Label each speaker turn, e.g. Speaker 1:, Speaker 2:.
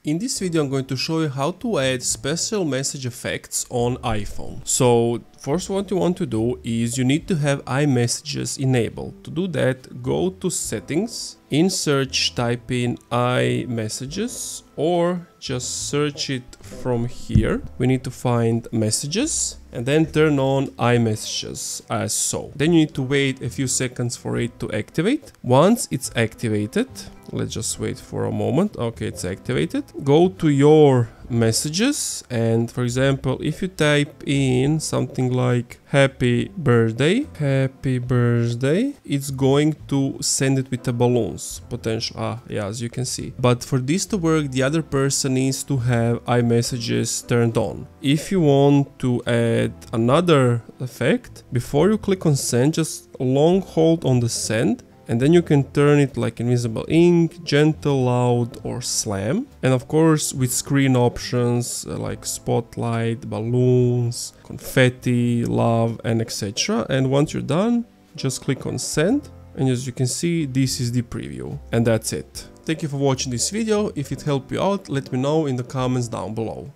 Speaker 1: In this video I'm going to show you how to add special message effects on iPhone. So first what you want to do is you need to have iMessages enabled. To do that, go to settings, in search type in iMessages or just search it from here. We need to find messages and then turn on iMessages as so. Then you need to wait a few seconds for it to activate. Once it's activated, let's just wait for a moment. Okay, it's activated. Go to your messages and for example, if you type in something like happy birthday, it's going to send it with the balloons potential. Yeah, as you can see. But for this to work, the other person needs to have iMessages turned on. If you want to add another effect, before you click on send, just long hold on the send. And then you can turn it like invisible ink, gentle, loud or slam. And of course with screen options like spotlight, balloons, confetti, love and etc. And once you're done, just click on send. And as you can see, this is the preview. And that's it. Thank you for watching this video. If it helped you out, let me know in the comments down below.